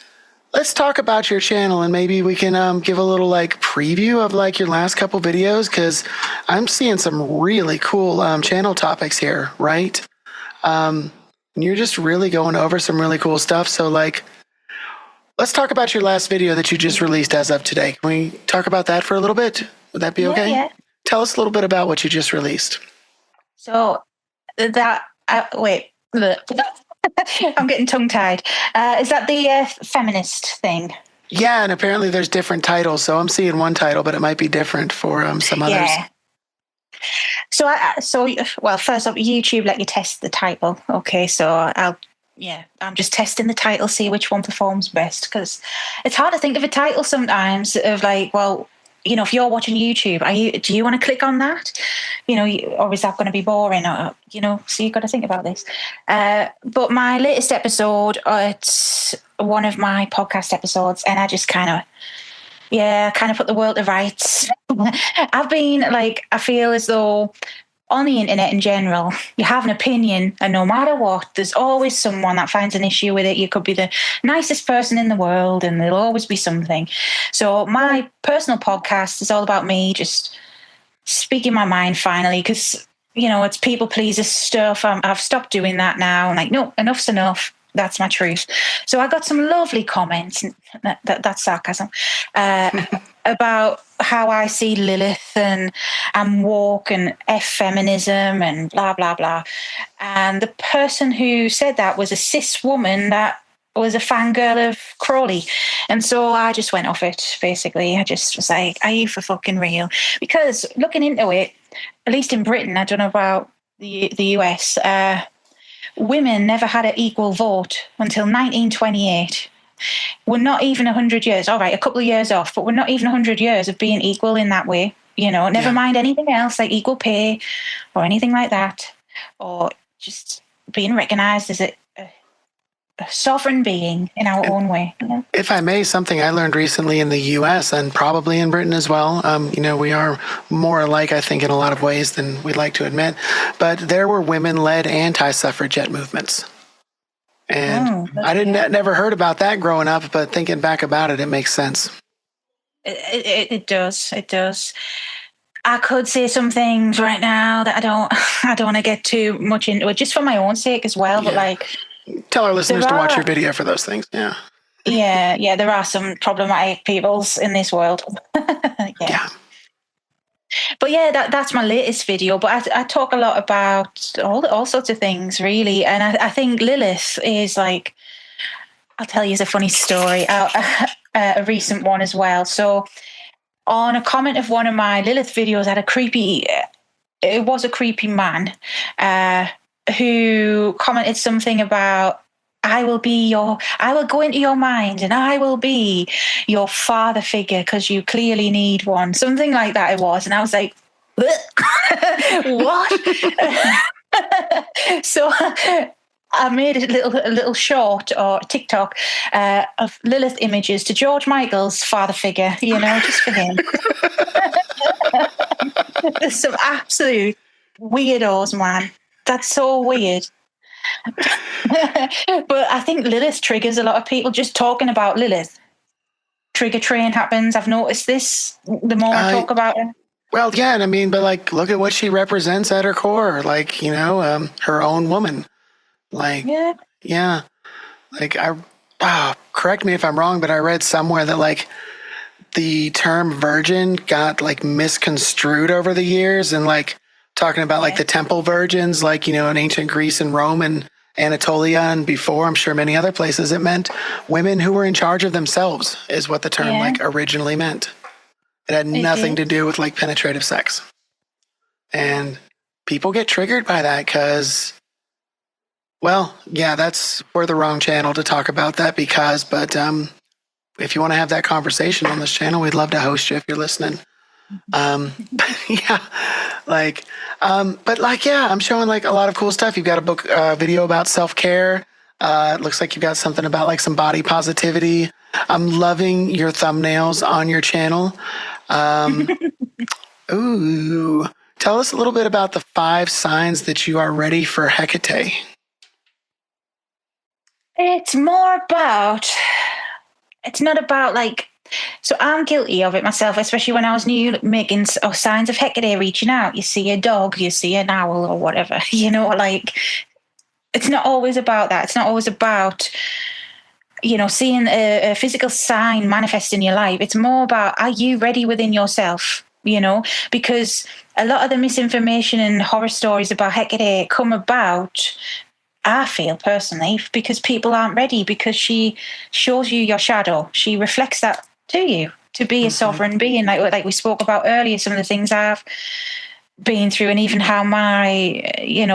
talk about your channel and maybe we can give a little preview of your last couple videos, because I'm seeing some really cool channel topics here, right? You're just really going over some really cool stuff. So let's talk about your last video that you just released as of today. Can we talk about that for a little bit? Would that be okay? Yeah. Tell us a little bit about what you just released. So wait. I'm getting tongue-tied. Is that the feminist thing? Yeah, and apparently there's different titles. So I'm seeing one title, but it might be different for some others. Yeah. Well, first off, YouTube let you test the title. Okay, so I'm just testing the title, see which one performs best, because it's hard to think of a title sometimes of if you're watching YouTube, do you want to click on that? Or is that going to be boring? Or, so you've got to think about this. But my latest episode, it's one of my podcast episodes, and I just kind of put the world to rights. I've been I feel as though on the internet in general, you have an opinion, and no matter what, there's always someone that finds an issue with it. You could be the nicest person in the world, and there'll always be something. So my personal podcast is all about me just speaking my mind finally, because, it's people pleaser stuff. I've stopped doing that now. I'm like, no, enough's enough. That's my truth. So I got some lovely comments, that's sarcasm, about how I see Lilith and I'm woke and feminism and blah, blah, blah. And the person who said that was a cis woman that was a fangirl of Crowley. And so I just went off it, basically. I just was like, are you for fucking real? Because looking into it, at least in Britain, I don't know about the US, women never had an equal vote until 1928. we're not even 100 years. All right, a couple of years off, but we're not even 100 years of being equal in that way. Never mind anything else like equal pay or anything like that, or just being recognized as a sovereign being in our own way. If I may, something I learned recently in the U.S. and probably in Britain as well, we are more alike, I think, in a lot of ways than we'd like to admit, but there were women-led anti-suffragette movements. And I never heard about that growing up, but thinking back about it, it makes sense. It does. It does. I could say some things right now that I don't want to get too much into it, just for my own sake as well. Yeah. But tell our listeners to watch your video for those things. Yeah. Yeah. There are some problematic peoples in this world. Yeah. But yeah, that's my latest video. But I talk a lot about all sorts of things, really. And I think Lilith is like, I'll tell you a funny story, a recent one as well. So on a comment of one of my Lilith videos, I had it was a creepy man who commented something about, I will go into your mind and I will be your father figure because you clearly need one. Something like that it was. And I was like, what? So I made a little short or TikTok of Lilith images to George Michael's father figure, just for him. There's some absolute weirdos, man. That's so weird. But I think Lilith triggers a lot of people. Just talking about Lilith, trigger train happens. I've noticed this the more I talk about it. Well, yeah, I mean, but look at what she represents at her core. Her own woman. Correct me if I'm wrong, but I read somewhere that the term virgin got misconstrued over the years, and talking about the temple virgins, in ancient Greece and Rome and Anatolia and before, I'm sure many other places, it meant women who were in charge of themselves is what the term originally meant. It had nothing to do with penetrative sex. And people get triggered by that because, that's we're the wrong channel to talk about that but if you want to have that conversation on this channel, we'd love to host you if you're listening. I'm showing a lot of cool stuff. You've got a book, video about self-care. It looks like you've got something about some body positivity. I'm loving your thumbnails on your channel. Ooh, tell us a little bit about the 5 signs that you are ready for Hekate. It's not about so I'm guilty of it myself, especially when I was new, making signs of Hekate, reaching out. You see a dog, you see an owl or whatever, it's not always about that. It's not always about, seeing a physical sign manifest in your life. It's more about, are you ready within yourself? Because a lot of the misinformation and horror stories about Hekate come about, I feel personally, because people aren't ready, because she shows you your shadow. She reflects that to you, to be a sovereign being, like we spoke about earlier, some of the things I've been through, and even how my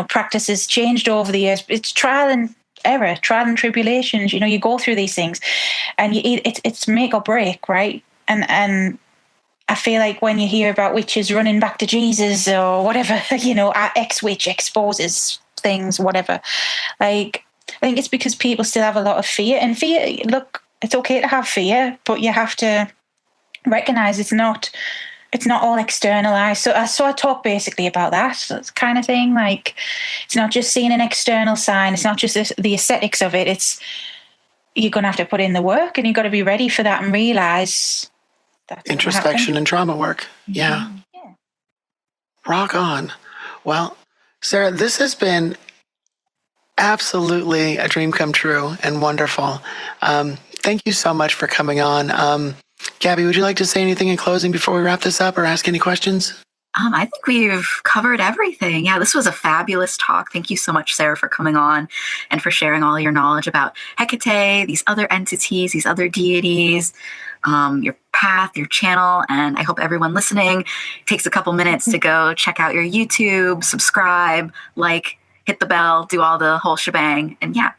practice has changed over the years. It's trial and error, trial and tribulations. You go through these things, and it's make or break, right? And I feel like when you hear about witches running back to Jesus or whatever, ex-witch exposes things, whatever. I think it's because people still have a lot of fear. And fear, look, it's okay to have fear, but you have to recognize it's not all externalized. So I talk basically about that kind of thing. It's not just seeing an external sign. It's not just the aesthetics of it. It's you're going to have to put in the work, and you've got to be ready for that and realize that introspection and trauma work. Yeah. Rock on. Well, Sarah, this has been absolutely a dream come true and wonderful. Thank you so much for coming on. Gabby, would you like to say anything in closing before we wrap this up or ask any questions? I think we've covered everything. Yeah, this was a fabulous talk. Thank you so much, Sarah, for coming on and for sharing all your knowledge about Hekate, these other entities, these other deities, your path, your channel. And I hope everyone listening takes a couple minutes to go check out your YouTube, subscribe, hit the bell, do all the whole shebang. And yeah.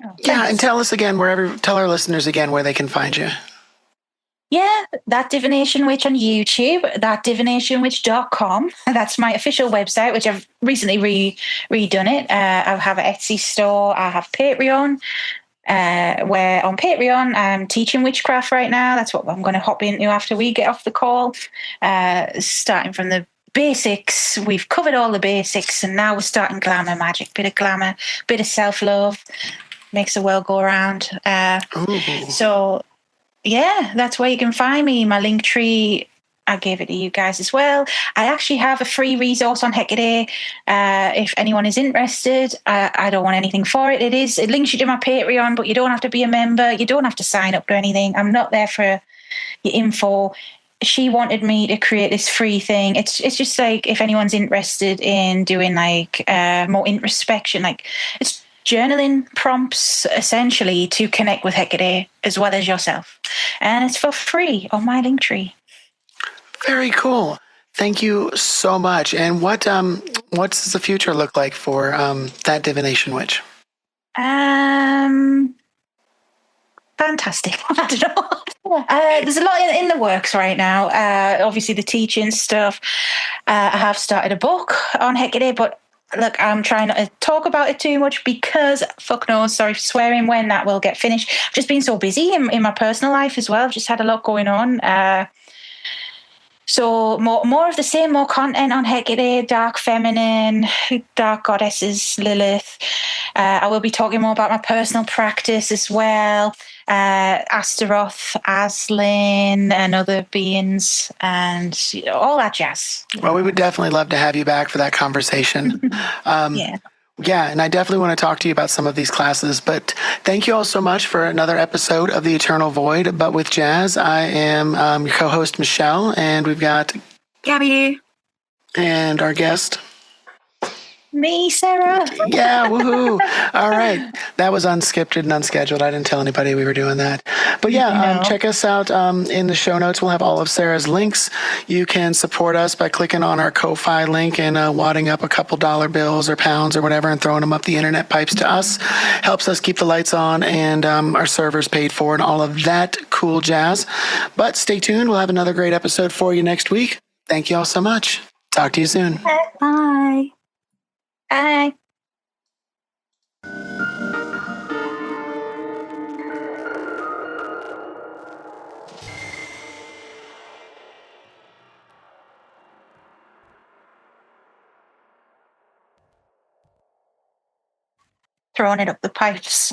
Oh, Yeah, and thanks. tell our listeners again where they can find you. Yeah, that Divination Witch on YouTube, that divinationwitch.com. That's my official website, which I've recently redone it. I have an Etsy store. I have Patreon, where on Patreon I'm teaching witchcraft right now. That's what I'm going to hop into after we get off the call. Starting from the basics. We've covered all the basics, and now we're starting glamour magic. Bit of glamour, bit of self-love. Makes the world go around. So yeah, that's where you can find me. My link tree, I gave it to you guys as well. I actually have a free resource on Hekate. If anyone is interested, I don't want anything for it. It links you to my Patreon, but you don't have to be a member. You don't have to sign up to anything. I'm not there for your info. She wanted me to create this free thing. It's just like if anyone's interested in doing like more introspection, like it's journaling prompts essentially to connect with Hekate as well as yourself. And it's for free on my link tree. Very cool. Thank you so much. And what does the future look like for that Divination Witch? Fantastic. I don't know. There's a lot in the works right now. Obviously the teaching stuff. I have started a book on Hekate, but look, I'm trying not to talk about it too much because fuck knows, sorry for swearing, when that will get finished. I've just been so busy in my personal life as well. I've just had a lot going on. So more of the same, more content on Hekate, dark feminine, dark goddesses, Lilith. I will be talking more about my personal practice as well. Astaroth, Aslan, and other beings, and all that jazz. Well, we would definitely love to have you back for that conversation. Yeah. Yeah, and I definitely want to talk to you about some of these classes. But thank you all so much for another episode of The Eternal Void, but with Jazz. I am your co-host, Michelle, and we've got Gabby. And our guest. Me, Sarah. Yeah, woohoo. All right. That was unscripted and unscheduled. I didn't tell anybody we were doing that. But yeah, check us out in the show notes. We'll have all of Sarah's links. You can support us by clicking on our Ko-Fi link and wadding up a couple dollar bills or pounds or whatever and throwing them up the internet pipes to us. Helps us keep the lights on and our servers paid for and all of that cool jazz. But stay tuned. We'll have another great episode for you next week. Thank you all so much. Talk to you soon. Bye. Bye. Throwing it up the pipes.